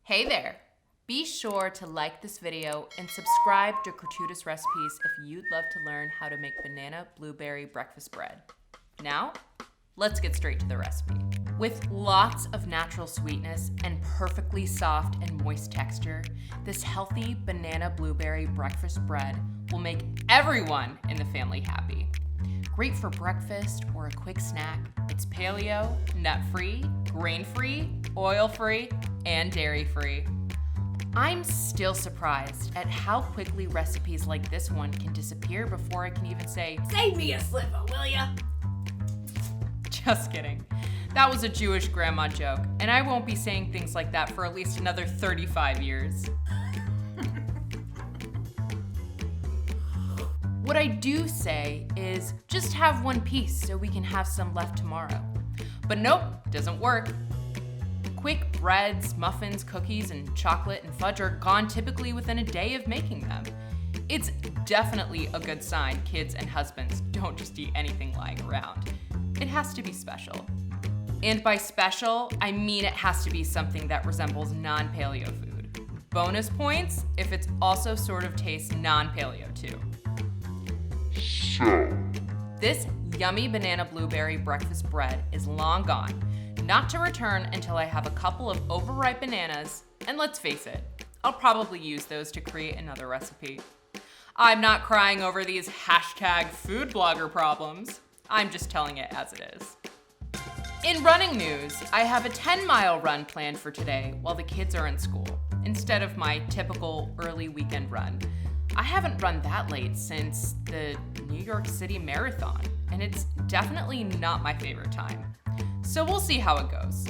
Hey there! Be sure to like this video and subscribe to Gratuitous Recipes if you'd love to learn how to make banana blueberry breakfast bread. Now, let's get straight to the recipe. With lots of natural sweetness and perfectly soft and moist texture, this healthy banana blueberry breakfast bread will make everyone in the family happy. Great for breakfast or a quick snack. It's paleo, nut-free, grain-free, oil-free, and dairy-free. I'm still surprised at how quickly recipes like this one can disappear before I can even say, "Save me a sliver, will ya?" Just kidding. That was a Jewish grandma joke, and I won't be saying things like that for at least another 35 years. What I do say is just have one piece so we can have some left tomorrow. But nope, doesn't work. Quick breads, muffins, cookies, and chocolate and fudge are gone typically within a day of making them. It's definitely a good sign kids and husbands don't just eat anything lying around. It has to be special. And by special, I mean it has to be something that resembles non-paleo food. Bonus points if it also sort of tastes non-paleo too. This yummy banana blueberry breakfast bread is long gone, not to return until I have a couple of overripe bananas, and let's face it, I'll probably use those to create another recipe. I'm not crying over these #food blogger problems. I'm just telling it as it is. In running news, I have a 10-mile run planned for today while the kids are in school, instead of my typical early weekend run. I haven't run that late since the New York City Marathon, and it's definitely not my favorite time. So we'll see how it goes.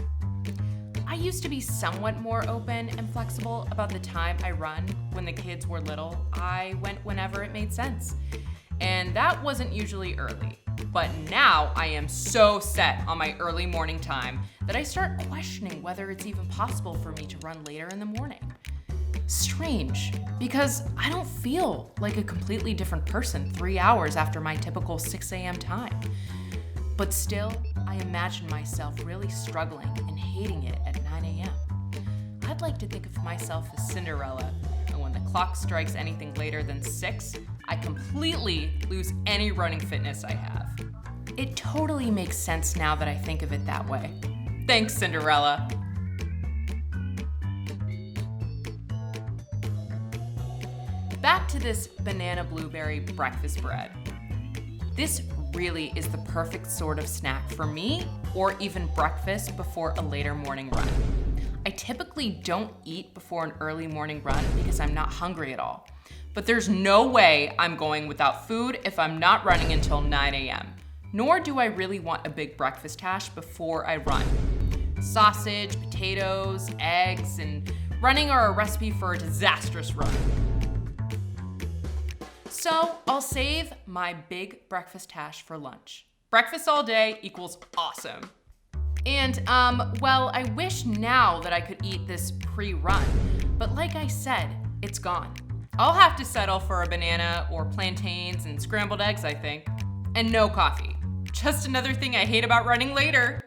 I used to be somewhat more open and flexible about the time I run. When the kids were little, I went whenever it made sense. And that wasn't usually early. But now I am so set on my early morning time that I start questioning whether it's even possible for me to run later in the morning. Strange, because I don't feel like a completely different person 3 hours after my typical 6 a.m. time. But still, I imagine myself really struggling and hating it at 9 a.m. I'd like to think of myself as Cinderella, and when the clock strikes anything later than 6, I completely lose any running fitness I have. It totally makes sense now that I think of it that way. Thanks, Cinderella. Back to this banana blueberry breakfast bread. This really is the perfect sort of snack for me, or even breakfast before a later morning run. I typically don't eat before an early morning run because I'm not hungry at all. But there's no way I'm going without food if I'm not running until 9 a.m. Nor do I really want a big breakfast hash before I run. Sausage, potatoes, eggs, and running are a recipe for a disastrous run. So I'll save my big breakfast hash for lunch. Breakfast all day equals awesome. And, well, I wish now that I could eat this pre-run, but like I said, it's gone. I'll have to settle for a banana or plantains and scrambled eggs, I think. And no coffee. Just another thing I hate about running later.